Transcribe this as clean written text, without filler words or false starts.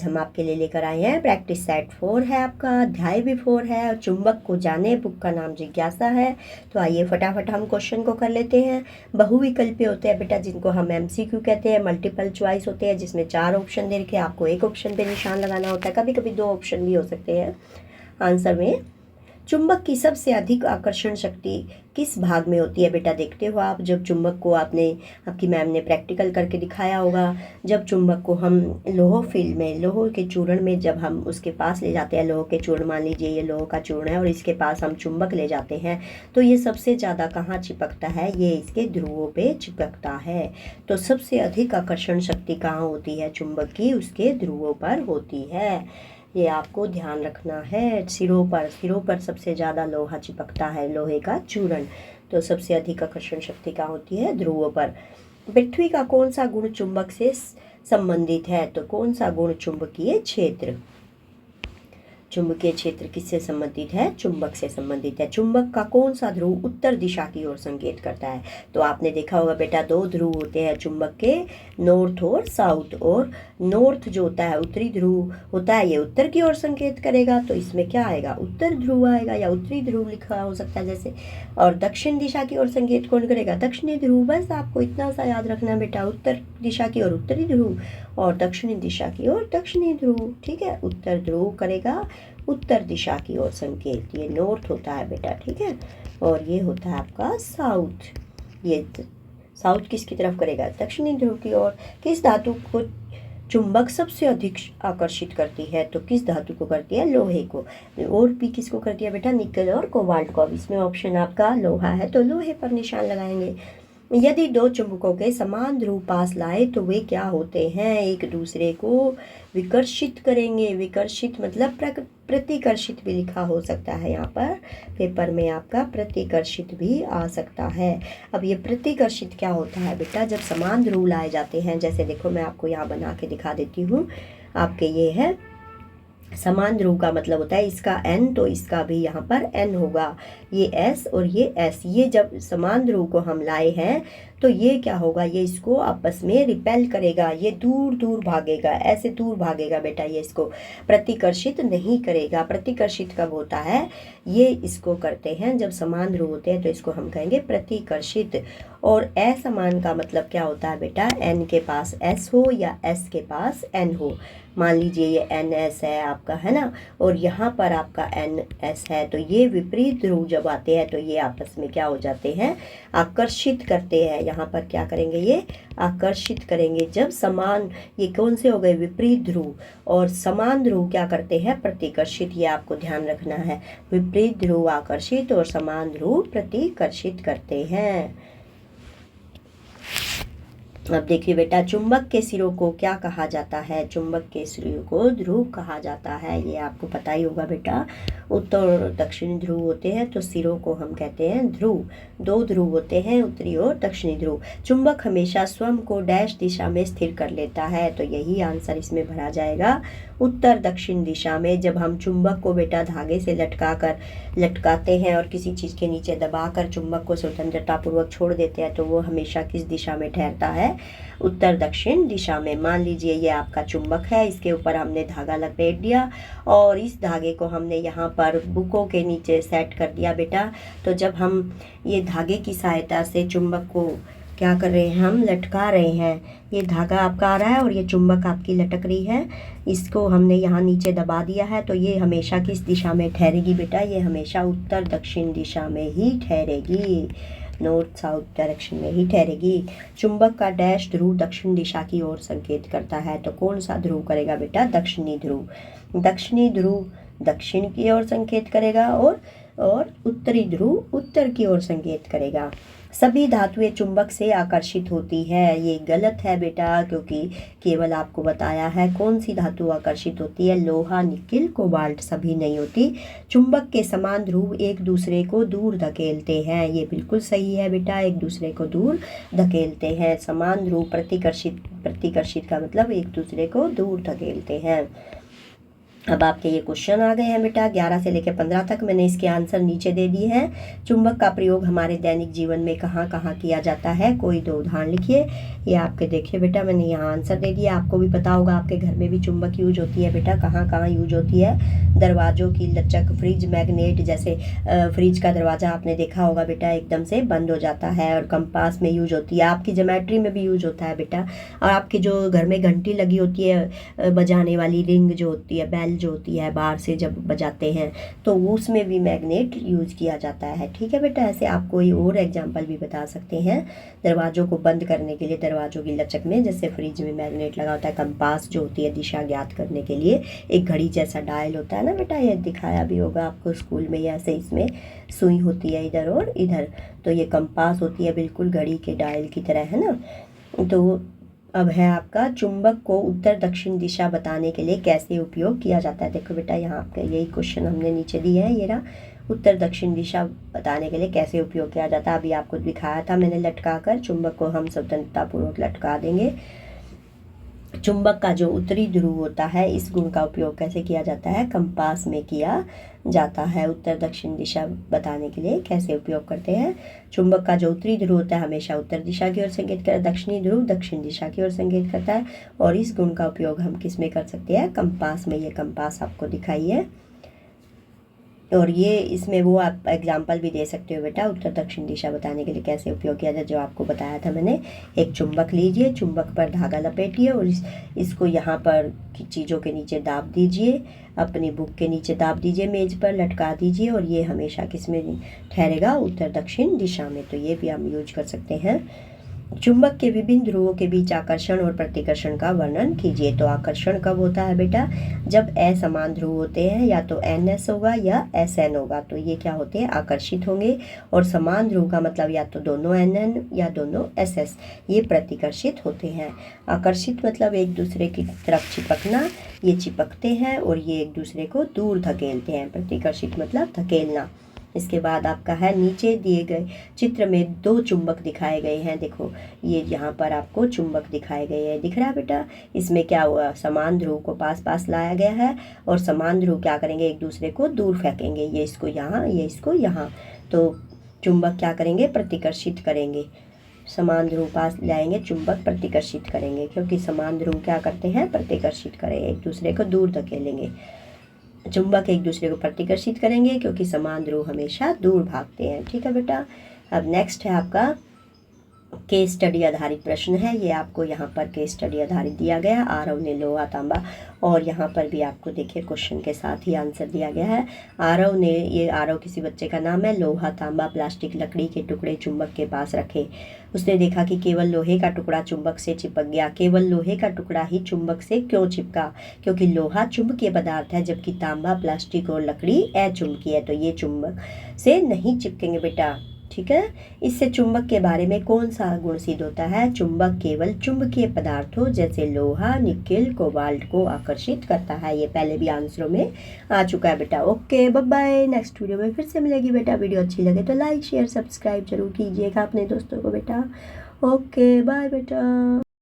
हम आपके लिए लेकर आए हैं प्रैक्टिस सेट 4 है आपका, अध्याय भी 4 है और चुंबक को जाने, बुक का नाम जिज्ञासा है। तो आइए फटाफट हम क्वेश्चन को कर लेते हैं। बहुविकल्पी होते हैं बेटा, जिनको हम एमसीक्यू कहते हैं, मल्टीपल चॉइस होते हैं जिसमें 4 ऑप्शन दे रखे, आपको एक ऑप्शन पे निशान लगाना होता है, कभी कभी 2 ऑप्शन भी हो सकते हैं आंसर में। चुंबक की सबसे अधिक आकर्षण शक्ति किस भाग में होती है बेटा? देखते हो आप, जब चुंबक को आपकी मैम ने प्रैक्टिकल करके दिखाया होगा, जब चुंबक को हम लोह फिल में, लोह के चूर्ण में जब हम उसके पास ले जाते हैं, लोह के चूर्ण, मान लीजिए ये लोह का चूर्ण है और इसके पास हम चुंबक ले जाते हैं, तो ये सबसे ज़्यादा कहाँ चिपकता है? ये इसके ध्रुवों पे चिपकता है। तो सबसे अधिक आकर्षण शक्ति कहाँ होती है चुंबक की? उसके ध्रुवों पर होती है। ये आपको ध्यान रखना है। सिरों पर सबसे ज़्यादा लोहा चिपकता है, लोहे का चूर्ण। तो सबसे अधिक आकर्षण शक्ति कहाँ होती है? ध्रुवों पर। पृथ्वी का कौन सा गुण चुंबक से संबंधित है? तो कौन सा गुण? चुंबकीय क्षेत्र। चुंबकीय क्षेत्र किससे संबंधित है? चुंबक से संबंधित है। चुंबक का कौन सा ध्रुव उत्तर दिशा की ओर संकेत करता है? तो आपने देखा होगा बेटा, 2 ध्रुव होते हैं चुंबक के, नॉर्थ और साउथ। और नॉर्थ जो होता है, उत्तरी ध्रुव होता है, ये उत्तर की ओर संकेत करेगा। तो इसमें क्या आएगा? उत्तर ध्रुव आएगा, या उत्तरी ध्रुव लिखा हो सकता है जैसे। और दक्षिण दिशा की ओर संकेत कौन करेगा? दक्षिणी ध्रुव। बस आपको इतना सा याद रखना बेटा, उत्तर दिशा की ओर उत्तरी ध्रुव और दक्षिणी दिशा की ओर दक्षिणी ध्रुव। ठीक है, उत्तर ध्रुव करेगा उत्तर दिशा की ओर संकेत, ये नॉर्थ होता है बेटा। ठीक है, और ये होता है आपका साउथ। ये साउथ किसकी तरफ करेगा? दक्षिणी ध्रुव की ओर। किस धातु को चुंबक सबसे अधिक आकर्षित करती है? तो किस धातु को करती है? लोहे को। और भी किसको करती है बेटा? निकल और कोबाल्ट को। अब इसमें ऑप्शन आपका लोहा है, तो लोहे पर निशान लगाएंगे। यदि 2 चुंबकों के समान ध्रुव पास लाए तो वे क्या होते हैं? एक दूसरे को विकर्षित करेंगे। विकर्षित मतलब प्रतिकर्षित भी लिखा हो सकता है, यहाँ पर पेपर में आपका प्रतिकर्षित भी आ सकता है। अब ये प्रतिकर्षित क्या होता है बेटा? जब समान ध्रुव लाए जाते हैं, जैसे देखो मैं आपको यहाँ बना के दिखा देती हूँ। आपके ये है समान ध्रुव का मतलब होता है इसका N, तो इसका भी यहाँ पर N होगा। ये S और ये S, ये जब समान ध्रुव को हम लाए हैं तो ये क्या होगा? ये इसको आपस में रिपेल करेगा, ये दूर दूर भागेगा, ऐसे दूर भागेगा बेटा। ये इसको प्रतिकर्षित नहीं करेगा। प्रतिकर्षित कब होता है? ये इसको करते हैं जब समान ध्रुव होते हैं, तो इसको हम कहेंगे प्रतिकर्षित। और असमान का मतलब क्या होता है बेटा? N के पास S हो या S के पास N हो। मान लीजिए ये NS है आपका, है ना, और यहाँ पर आपका NS है, तो ये विपरीत ध्रुव जब आते हैं तो ये आपस में क्या हो जाते हैं? आकर्षित करते हैं। यहाँ पर क्या करेंगे? ये आकर्षित करेंगे। जब समान, ये कौन से हो गए? विपरीत ध्रुव। और समान ध्रुव क्या करते हैं? प्रतिकर्षित। ये आपको ध्यान रखना है। विपरीत ध्रुव आकर्षित और समान ध्रुव प्रतिकर्षित करते हैं। अब देखिए बेटा, चुंबक के सिरों को क्या कहा जाता है? चुंबक के सिरों को ध्रुव कहा जाता है। ये आपको पता ही होगा बेटा। उत्तर और दक्षिणी ध्रुव होते हैं तो सिरों को हम कहते हैं ध्रुव। 2 ध्रुव होते हैं, उत्तरी और दक्षिणी ध्रुव। चुंबक हमेशा स्वयं को डैश दिशा में स्थिर कर लेता है, तो यही आंसर इसमें भरा जाएगा, उत्तर दक्षिण दिशा में। जब हम चुंबक को बेटा धागे से लटकाते हैं और किसी चीज़ के नीचे दबाकर चुंबक को स्वतंत्रतापूर्वक छोड़ देते हैं, तो वो हमेशा किस दिशा में ठहरता है? उत्तर दक्षिण दिशा में। मान लीजिए ये आपका चुंबक है, इसके ऊपर हमने धागा लपेट दिया और इस धागे को हमने यहाँ पर बुकों के नीचे सेट कर दिया बेटा। तो जब हम ये धागे की सहायता से चुंबक को क्या कर रहे हैं? हम लटका रहे हैं। ये धागा आपका आ रहा है और ये चुंबक आपकी लटक रही है, इसको हमने यहाँ नीचे दबा दिया है, तो ये हमेशा किस दिशा में ठहरेगी बेटा? ये हमेशा उत्तर दक्षिण दिशा में ही ठहरेगी, नॉर्थ साउथ डायरेक्शन में ही ठहरेगी। चुंबक का डैश ध्रुव दक्षिण दिशा की ओर संकेत करता है, तो कौन सा ध्रुव करेगा बेटा? दक्षिणी ध्रुव। दक्षिणी ध्रुव दक्षिण की ओर संकेत करेगा और उत्तरी ध्रुव उत्तर की ओर संकेत करेगा। सभी धातुएं चुंबक से आकर्षित होती है। ये गलत है बेटा, क्योंकि केवल आपको बताया है कौन सी धातु आकर्षित होती है। लोहा, निकिल, कोबाल्ट सभी नहीं होती। चुंबक के समान ध्रुव एक दूसरे को दूर धकेलते हैं। ये बिल्कुल सही है बेटा, एक दूसरे को दूर धकेलते हैं। समान ध्रुव प्रतिकर्षित का मतलब एक दूसरे को दूर धकेलते हैं। अब आपके ये क्वेश्चन आ गए हैं बेटा 11 से लेकर 15 तक। मैंने इसके आंसर नीचे दे दिए हैं। चुंबक का प्रयोग हमारे दैनिक जीवन में कहाँ कहाँ किया जाता है, कोई दो उदाहरण लिखिए। ये आपके देखिए बेटा मैंने यहाँ आंसर दे दिया। आपको भी पता होगा आपके घर में भी चुंबक यूज होती है बेटा, कहाँ कहाँ यूज होती है। दरवाजों की लचक, फ्रिज मैग्नेट, जैसे फ्रिज का दरवाज़ा आपने देखा होगा बेटा एकदम से बंद हो जाता है, और कंपास में यूज होती है। आपकी ज्योमेट्री में भी यूज होता है बेटा। और आपकी जो घर में घंटी लगी होती है बजाने वाली, रिंग जो होती है, बेल जो होती है बाहर से जब बजाते हैं, तो उसमें भी मैग्नेट यूज किया जाता है। ठीक है बेटा, ऐसे आप कोई और एग्जांपल भी बता सकते हैं। दरवाजों को बंद करने के लिए दरवाजों की लचक में, जैसे फ्रिज में मैग्नेट लगा होता है। कंपास जो होती है दिशा ज्ञात करने के लिए, एक घड़ी जैसा डायल होता है ना बेटा, ये दिखाया भी होगा आपको स्कूल में। ऐसे इसमें सुई होती है इधर और इधर, तो ये कंपास होती है बिल्कुल घड़ी के डायल की तरह, है ना। तो अब है आपका चुंबक को उत्तर दक्षिण दिशा बताने के लिए कैसे उपयोग किया जाता है। देखो बेटा यहाँ आपका यही क्वेश्चन हमने नीचे दिए हैं, ये रहा। उत्तर दक्षिण दिशा बताने के लिए कैसे उपयोग किया जाता है, अभी आपको दिखाया था मैंने लटका कर। चुंबक को हम स्वतंत्रतापूर्वक लटका देंगे। चुंबक का जो उत्तरी ध्रुव होता है, इस गुण का उपयोग कैसे किया जाता है, कंपास में किया जाता है। उत्तर दक्षिण दिशा बताने के लिए कैसे उपयोग करते हैं। चुंबक का जो उत्तरी ध्रुव होता है हमेशा उत्तर दिशा की ओर संकेत करता है, दक्षिणी ध्रुव दक्षिण दिशा की ओर संकेत करता है। और इस गुण का उपयोग हम किस में कर सकते हैं, कंपास में। ये कंपास आपको दिखाई है, और ये इसमें वो आप एग्जाम्पल भी दे सकते हो बेटा उत्तर दक्षिण दिशा बताने के लिए कैसे उपयोग किया जाए, जो आपको बताया था मैंने। एक चुंबक लीजिए, चुंबक पर धागा लपेटिए और इसको यहाँ पर चीज़ों के नीचे दाब दीजिए, अपनी बुक के नीचे दाब दीजिए, मेज पर लटका दीजिए, और ये हमेशा किस में ठहरेगा, उत्तर दक्षिण दिशा में। तो ये भी हम यूज कर सकते हैं। चुंबक के विभिन्न ध्रुवों के बीच आकर्षण और प्रतिकर्षण का वर्णन कीजिए। तो आकर्षण कब होता है बेटा, जब असमान ध्रुव होते हैं, या तो NS होगा या SN होगा, तो ये क्या होते हैं, आकर्षित होंगे। और समान ध्रुव का मतलब या तो दोनों NN या दोनों SS, ये प्रतिकर्षित होते हैं। आकर्षित मतलब एक दूसरे की तरफ चिपकना, ये चिपकते हैं और ये एक दूसरे को दूर धकेलते हैं। प्रतिकर्षित मतलब धकेलना। इसके बाद आपका है नीचे दिए गए चित्र में दो चुंबक दिखाए गए हैं। देखो ये यहाँ पर आपको चुंबक दिखाए गए हैं, दिख रहा है बेटा। इसमें क्या हुआ, समान ध्रुव को पास पास लाया गया है, और समान ध्रुव क्या करेंगे, एक दूसरे को दूर फेंकेंगे। ये इसको यहाँ, ये इसको यहाँ, तो चुंबक क्या करेंगे, प्रतिकर्षित करेंगे। समान ध्रुव पास लाएंगे, चुंबक प्रतिकर्षित करेंगे, क्योंकि समान ध्रुव क्या करते हैं, प्रतिकर्षित करेंगे, एक दूसरे को दूर धकेलेंगे। चुंबक एक दूसरे को प्रतिकर्षित करेंगे क्योंकि समान ध्रुव हमेशा दूर भागते हैं। ठीक है बेटा। अब नेक्स्ट है आपका केस स्टडी आधारित प्रश्न है। ये आपको यहाँ पर केस स्टडी आधारित दिया गया। आरव ने लोहा तांबा, और यहाँ पर भी आपको देखिए क्वेश्चन के साथ ही आंसर दिया गया है। आरव ने, ये आरव किसी बच्चे का नाम है, लोहा तांबा प्लास्टिक लकड़ी के टुकड़े चुंबक के पास रखे। उसने देखा कि केवल लोहे का टुकड़ा चुंबक से चिपक गया। केवल लोहे का टुकड़ा ही चुंबक से क्यों चिपका, क्योंकि लोहा चुंबकीय पदार्थ है, जबकि तांबा प्लास्टिक और लकड़ी अचुंबकीय है, तो ये चुंबक से नहीं चिपकेंगे बेटा। ठीक है। इससे चुंबक के बारे में कौन सा गुण सिद्ध होता है, चुंबक केवल चुंबकीय पदार्थों जैसे लोहा, निकेल, कोबाल्ट को आकर्षित करता है। ये पहले भी आंसरों में आ चुका है बेटा। Okay bye bye, next video में फिर से मिलेगी बेटा। वीडियो अच्छी लगे तो लाइक शेयर सब्सक्राइब जरूर कीजिएगा अपने दोस्तों को बेटा। ओके बाय बेटा।